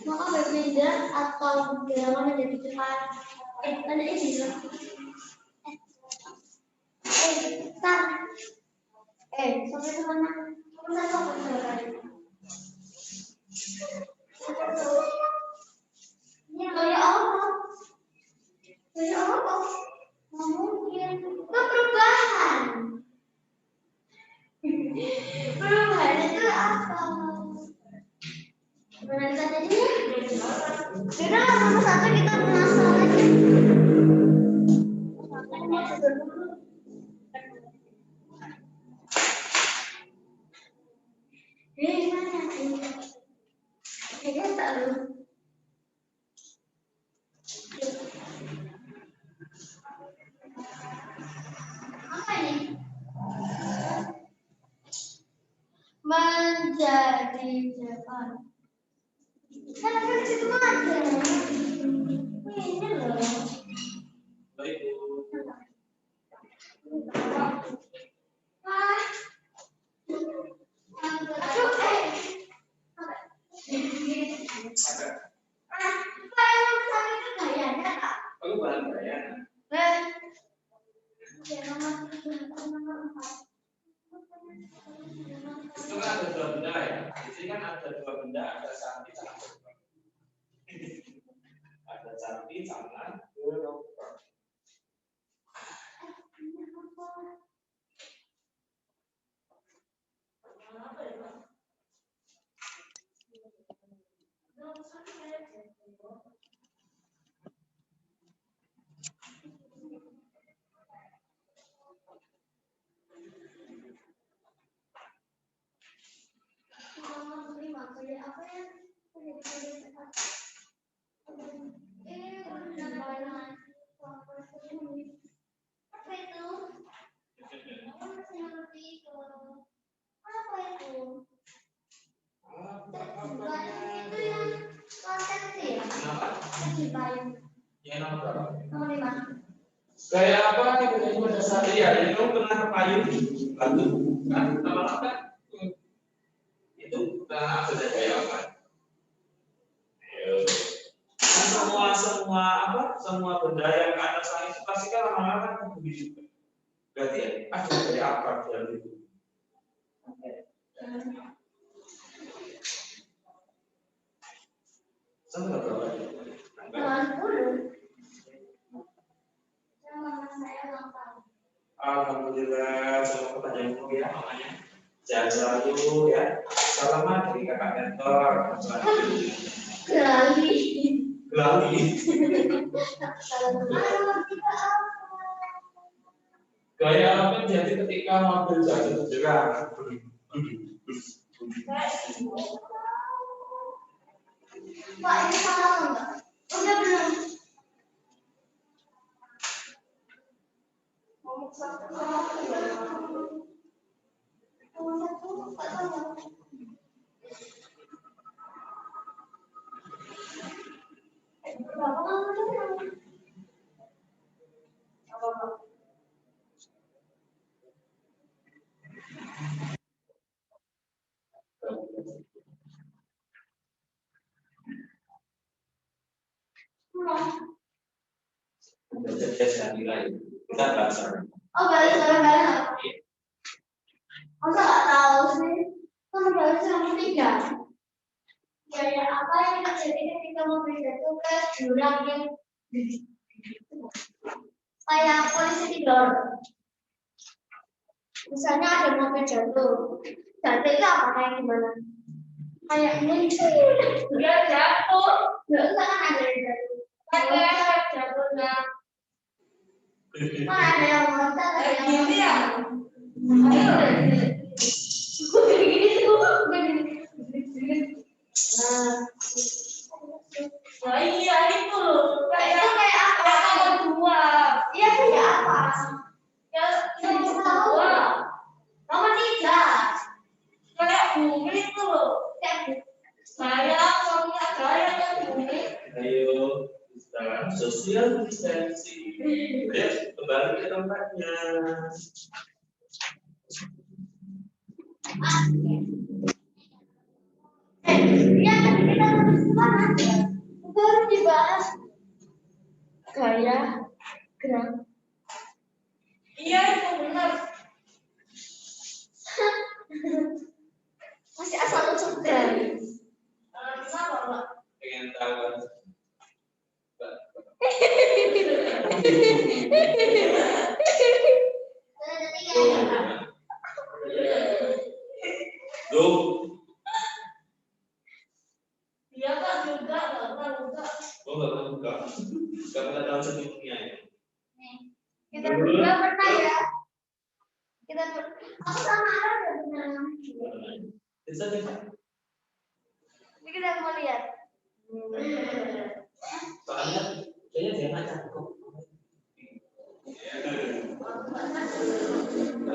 Maka berbeda atau gerakan menjadi cepat. Ada ini. Tar. Sampai ke mana? Sampai ini kayak apa? Kayak apa? Mungkin perubahan. Perubahan itu apa? Benar saja dia. Kita nomor 1 kita mengasal aja. Mana ini? Kita tahu. Apa ini? Menjadi Jepang. Kan ada di situ aja. Ini loh. Baik. Perubahan gaya. Itu kan ada dua benda ya. Di sini kan ada dua benda, ada sapi sama gerobak. Ada sapi sama gerobak. Yang nomor berapa? Gaya apa yang terjadi pada saat ya? Jadi kamu pernah ke payung, lalu kan lama-lama itu pernah ada gaya apa? Kan semua benda yang ke atas langit itu pasti kan lama-lama kan ke bumi juga. Berarti ada gaya apa dalam itu? Sampai berapa? selalu ya. Salaman dari kakak mentor. Gelali. Gelali. Gaya apa jadi ketika mobil jatuh jurang? Pak, ini salah enggak? Udah belum? Ngomong satu sama ngomong satu, Pak sama. Berapa ngomong? Apa? Kita bahas. Oh, balik. Masa nggak tahu sih? Kan balik sama tiga. Gaya apa yang terjadi ketika mobil jatuh ke jurang yang kayak polisi tidur. Misalnya ada mobil jatuh itu apa kayak gimana? Kayak ini dia jatuh, nggak usah kan ada yang jatuh. Kayak jatuhnya. Kan ada yang loncat, ada yang gini ya. Nah, iya itu loh. Kayak apa? Kayak dua. Iya kayak apa? Ya nomor dua. Nomor tiga. Kayak bumi itu loh. Kayak suaminya gaya kan bumi. Ayo, sekarang social distancing. Ayo kembali ke tempatnya. Ya tadi kita harus kemana? Baru dibahas gaya gerak. Iya itu benar. Masih asal usul dari. Kenapa Pak? Pengen tahu. Dia kan juga nggak pernah buka. Oh nggak pernah buka. Nggak pernah tahu sebelumnya ya. Kita berdua pernah ya. Aku sama Ara udah pernah. Bisa bisa. Ini kita mau lihat. Soalnya kayaknya dia nggak cakep.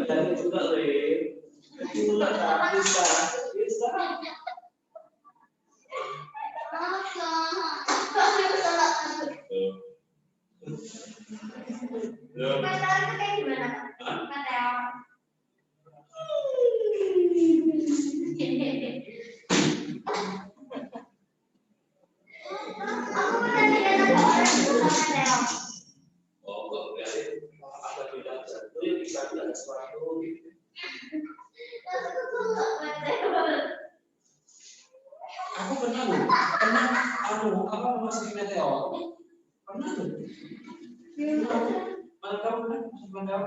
Jadi juga le. Juga bisa. Meteor itu kayak gimana? Meteor. Aku pernah lihat ada orang yang suka meteor. Oh, kok berarti apa tidak jatuh yang bisa ada sesuatu gitu. Aku suka meteor. Aku pernah apa masuk meteor? Pernah tuh. Mana kamu kan masuk meteor?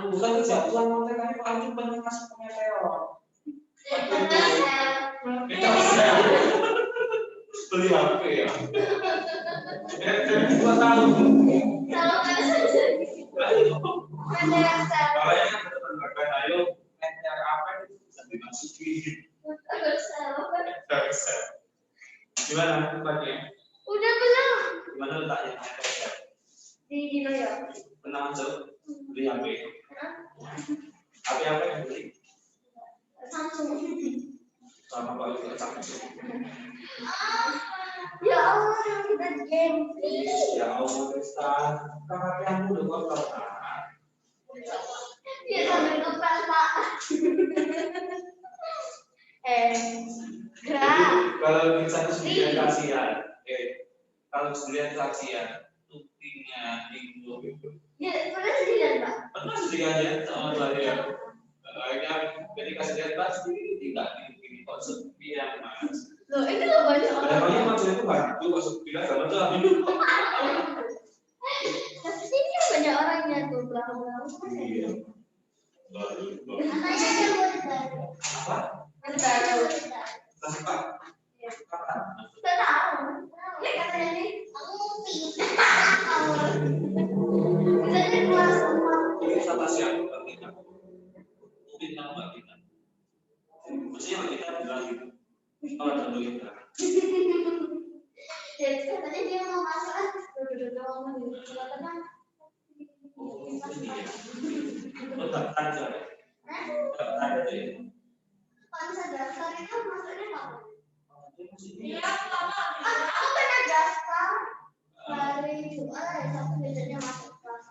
Bukan kejatuhan meteor tapi paling pernah masuk ke meteor. Kita beli HP ya. Jadi 2 tahun. Kalau Kayaknya benar-benar ayo meteor apa bisa dimasuki. Gimana tempatnya? Udah belum? Gimana letaknya? Di New York. Pernah masuk beli HP? HP apa yang beli? Samsung. Sama kalau juga Samsung. Ya Allah, kita game. Ya Allah, Kristan. Kakak yang udah kotor. Dia sambil ngepel Pak. Kalau bisa sendirian kasihan. Kalau sendirian kasihan, tutingnya itu. Ya, pernah sendirian Pak. Pernah sendirian ya sama saya. Kayaknya ketika sendirian pasti tidak di konsep yang mas. Loh, ini loh banyak orang. Kadang-kadang maksudnya itu hantu konsep tidak sama tuh. Tapi ini banyak orangnya tuh belakang-belakang. Iya. Katanya ada murid baru. Apa? Murid baru. Apa? Kapan? Nggak tahu. Ini katanya nih, aku mau pindah. Misalnya kelas 4. Ini sama siapa? Kita. Mungkin kamu nggak kita. Maksudnya kita bilang gitu. Kalau ada kita. Jadi katanya dia mau masuk duduk doang gitu. Tenang. Oh, ini ya. Oh, daftar aja. Daftar aja ya. Kalau bisa daftar itu maksudnya apa? Iya, Aku pernah daftar hari Jumat, hari Sabtu biasanya masuk kelas.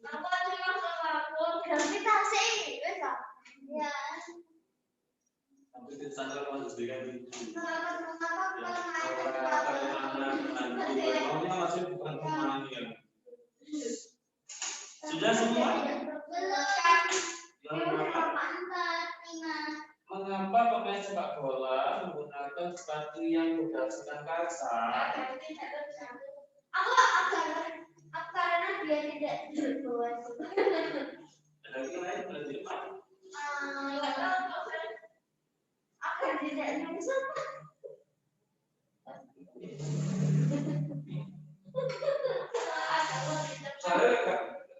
Apa sih masuk aku? Gravitasi, bisa? Ya. Tapi di sana kan harus diganti. Mengapa Maunya masih bukan pemain ya. Sudah semua? Mengapa pemain sepak bola menggunakan sepatu yang berdasarkan kasar? Karena dia tidak berbuat. Ada lagi lain berarti apa? Akan tidak bisa.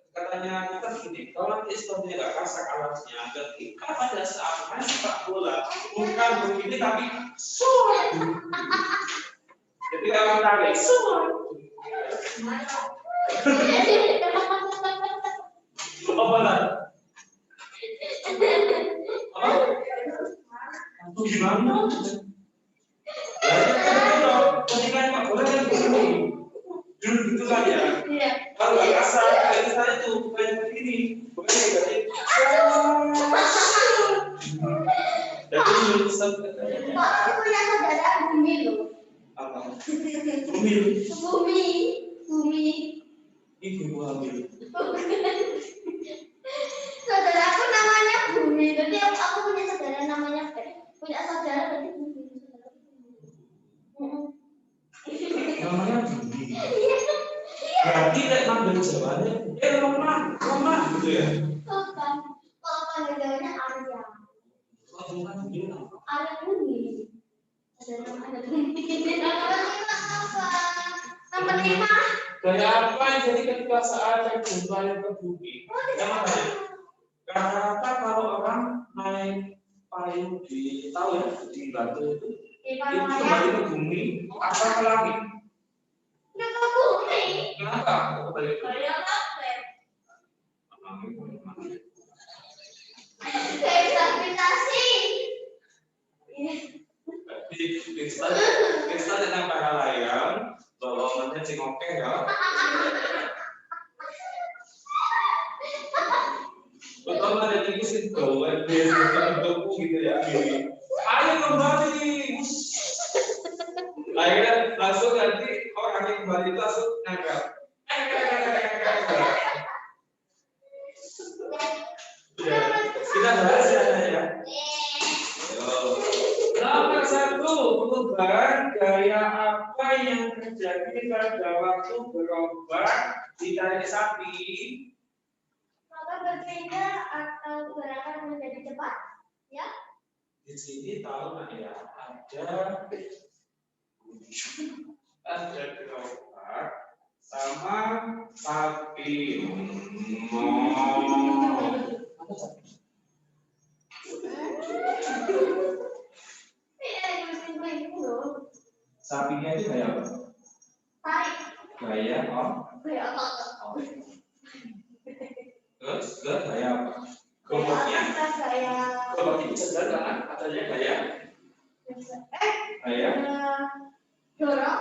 Katanya kita gini, kalau nanti sepatunya nggak kasar alasnya, ketika pada saat main sepak bola bukan begini tapi sur. Jadi kalau tarik sur. Apa lah? Itu gimana? Ketika sepak bola kan begini, duduk gitu saja. Kalau nggak kasar, kayak misalnya itu bukan begini, bukan begini. Jadi Ustaz katanya. Aku punya saudara Bumi loh. Apa? Bumi. Bumi. Ibu hamil. Saudara aku namanya Bumi. Jadi aku punya saudara namanya Pet. Punya saudara berarti Bumi. Namanya Bumi. Berarti lek manggil Jawanya, lemah gitu ya. Bukan. Kalau panggil Jawanya Arya. Oh, bukan Bumi. Arya Bumi. Ada Bumi. Nomor 5. Gaya apa yang jadi ketika saat saya kembali ke bumi? Yang mana? Rata-rata kalau orang naik payung di tahu ya di batu itu kembali ke bumi apa ke langit? Ke bumi. Kenapa? Kembali ke bumi. Kayak gravitasi. Di stasiun yang para layang bahwa mana sing oke ya. Betul ada tinggi sih gawe bentuk gitu ya. Ayo kembali. Akhirnya langsung nanti orang yang kembali itu langsung nangkap. Kita bahas ya. Nomor 1, perubahan gaya apa yang terjadi pada waktu berobat ditarik sapi? Maka berpindah atau gerakan menjadi cepat, ya? Di sini tahu nggak ya ada gerobak sama sapi. Sapinya itu gaya apa? Tarik. Gaya Gaya apa? Terus gaya apa? Gerobaknya bisa jalan kan? Adanya gaya dorong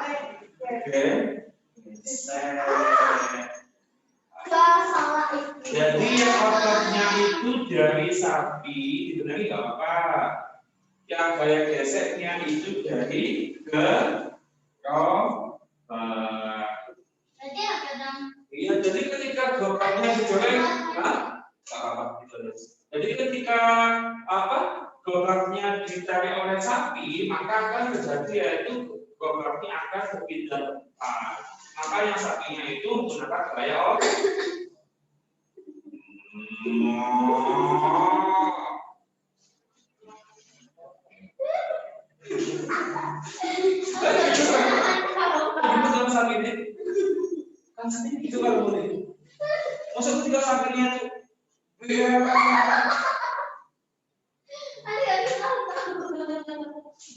salah itu. Jadi yang ototnya itu dari sapi dibenahi nggak apa? Yang gaya geseknya itu dari gerobak. Jadi apa dong? Iya, jadi ketika gerobaknya digoreng, jadi ketika gerobaknya ditarik oleh sapi, maka akan terjadi yaitu gerobaknya akan berpindah depan. Maka yang sapinya itu menggunakan gaya Betul sakitnya. Kan sakit itu kalau boleh. Maksudku juga sakitnya tuh.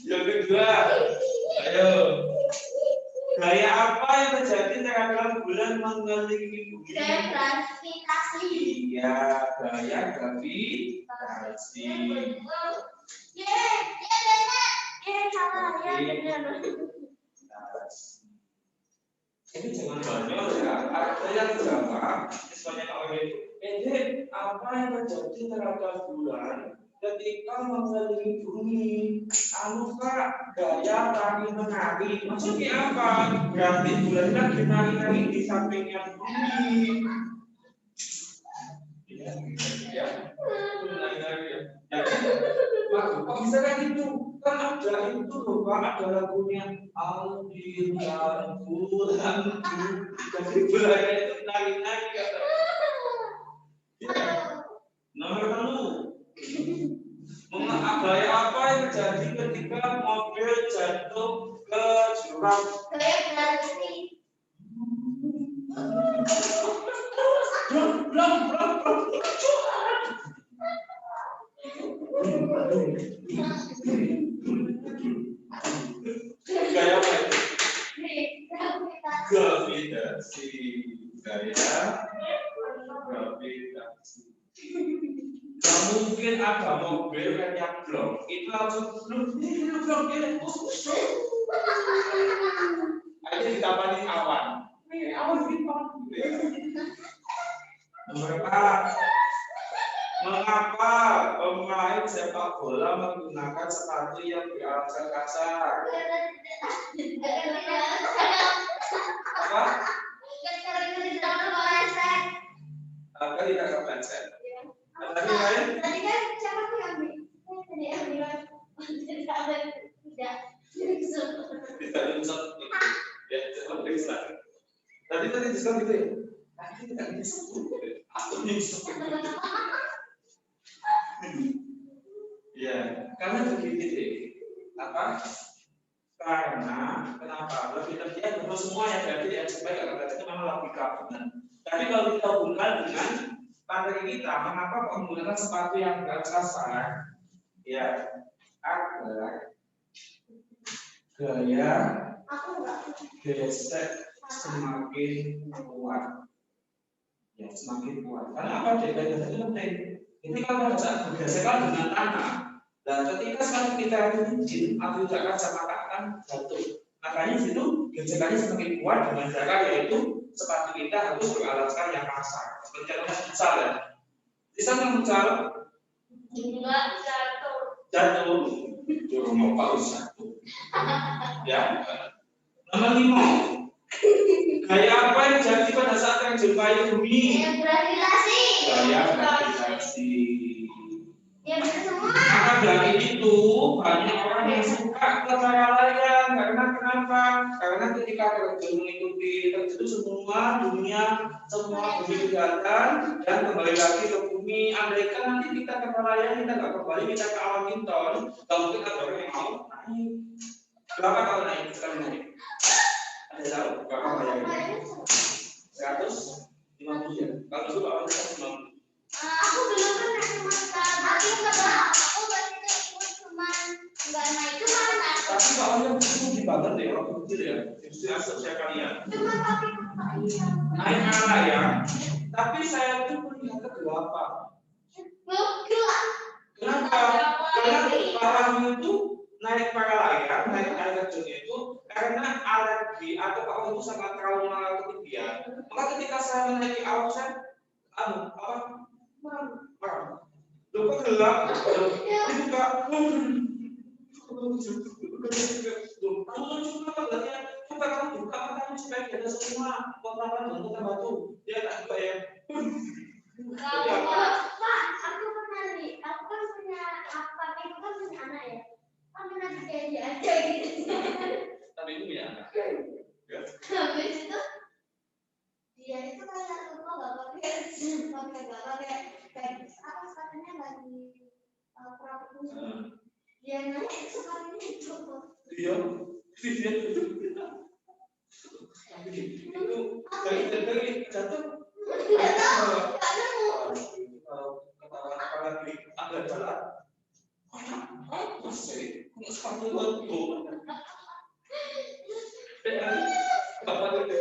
Yang kedua, ayo. Gaya apa yang terjadi terhadap bulan mengelilingi bumi? Gaya gravitasi. Iya, gaya gravitasi. Salah ya. Ini jangan banyak ya. Ada yang berapa? Misalnya kalau itu, apa yang terjadi terhadap bulan ketika mengelilingi bumi? Anu Kak, gaya tari menari. Maksudnya apa? Berarti bulan lagi nari-nari di sampingnya bumi. Ya, nari-nari ya. Kok bisa kayak gitu? Kan ada itu loh Pak, ada lagunya Aldi dan bulan. Jadi bulannya itu nari-nari kata. Ya. Nomor 1. Gaya apa yang terjadi ketika mobil jatuh ke jurang? Gaya gravitasi. Gaya apa itu? Gravitasi. Gaya gravitasi. Gak mungkin ada mobil kayak blok itu langsung blok ini aja ditambah awan. Awan hitam. Nomor 4. Mengapa pemain sepak bola menggunakan sepatu yang beralaskan kaca? Apa? Agar tidak kepleset. Tadi lain? Tadi kan siapa tuh yang bilang tidak disebut. Ya, bisa. Tadi disebut gitu ya? Tadi tidak disebut. Aku disebut. Ya, karena begitu deh. Apa? Karena kenapa? Lebih terjadi semua yang jadi yang supaya kata itu memang logika benar. Tapi kalau kita hubungkan dengan materi kita, mengapa menggunakan sepatu yang berat kasar? Ya, agar gaya gesek semakin kuat. Ya, semakin kuat. Karena apa? Gaya gesek itu penting. Ini kalau pada saat bergesekan dengan tanah, dan ketika sekali kita licin atau tidak kacamata akan jatuh. Makanya situ gesekannya semakin kuat dengan cara yaitu sepatu kita harus beralaskan yang kasar. Seperti contohnya futsal ya. Bisa nggak futsal? enggak jatuh. Jatuh. Juru mau paus jatuh. Ya. Nomor 5. Gaya apa yang jadi pada saat terjumpai bumi? Gravitasi. Gaya gravitasi. Ya benar semua. Maka dari itu banyak orang yang suka ke layang. Karena kenapa? Karena ketika terjun mengikuti terjun semua dunia, semua bumi kelihatan dan kembali lagi ke bumi. Andaikan nanti kita ke layang, kita nggak kembali, kita ke alam Kinton, nggak mungkin ada orang yang mau naik. Berapa kalau naik sekali naik? Ada tahu berapa bayarnya? 150 ya. Kalau dulu awalnya 150. Aku belum pernah cuma sekali. Aku pasti ikut cuma nggak naik cuma naik. Tapi soalnya tinggi banget ya waktu kecil ya. Justru asal saya kalian. Cuma pakai kepala. Naik mana ya? Tapi saya tuh melihat kegelapan. Gelap. Kenapa? Karena orang itu naik para layang, naik air terjun itu karena alergi atau kalau itu sangat trauma ketinggian. Maka ketika saya menaiki awan saya, lupa gelap, dibuka, coba kamu buka matamu supaya ada semua kotoran dan kotor batu. Dia tak buka ya. Pak, aku pernah nih. Aku kan punya apa? Aku kan punya anak ya. Kan pernah jadi aja gitu. Tapi itu ya anak. Habis itu dia itu kayak rumah nggak pakai Dia naik sekali ini coba. Iya. Itu dari jatuh. Enggak tahu, enggak nemu. Ketawa apa lagi? Agak jalan. Masih sepatu itu. Bapak itu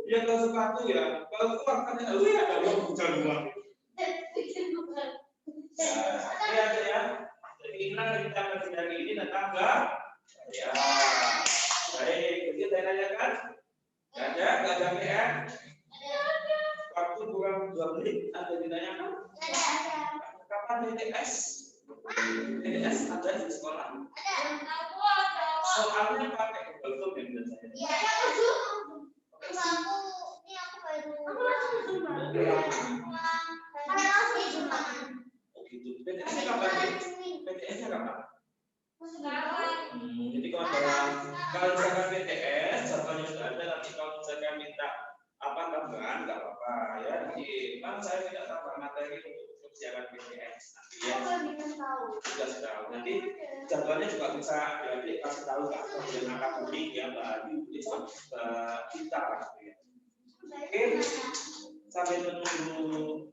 ya kalau sepatu ya, kalau keluar kan ya kalau jalan. Ya, ya. Jadi inilah kita dari ini datang ke ya. Baik, kita tanyakan. Nggak ada PM. Waktu kurang 2 menit ada ditanyakan. Kapan TTS? TTS ada di sekolah. Soalnya pakai Google Form yang biasanya. Iya, Begitu. PTS-nya kapan? PTS-nya kapan? Jadi kalau misalkan PTS, jadwalnya sudah ada. Nanti kalau misalkan minta apa tambahan, nggak apa-apa ya. Jadi saya tidak tambah materi untuk persiapan PTS. Nanti ya sudah tahu. Nanti jadwalnya juga bisa jadi kasih tahu ke yang akademik ya bagi kita gitu ya. Oke, sampai menunggu.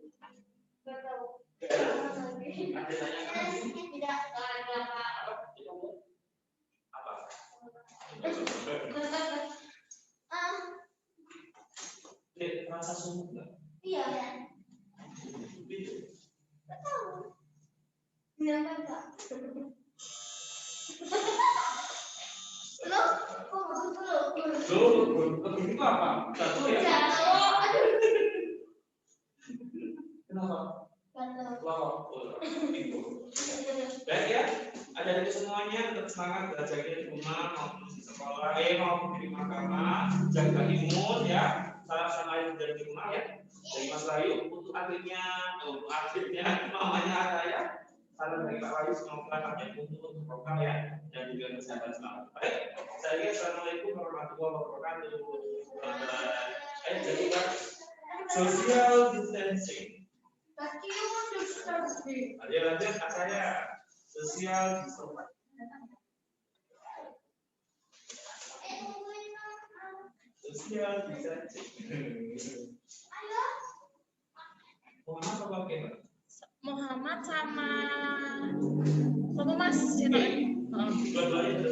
Ada tanya apa? Rasa sungguh nggak? Iya. Lo, kok masuk dulu? Itu apa? Jatuh ya? Kenapa? Baik ya, ada dari semuanya tetap semangat belajarnya di rumah maupun di sekolah, maupun di rumah, jaga imun ya. Salam sama yang dari rumah ya. Dari Mas Bayu untuk akhirnya mamanya ada ya. Salam dari Pak Bayu semoga kakaknya untuk program ya dan juga kesehatan selamat. Baik, saya assalamualaikum warahmatullahi wabarakatuh. Ayo jadikan social distancing. Ayo lanjut saya social distancing. Social distancing. Muhammad apa oke, Pak? Muhammad sama Mas? Dua-duanya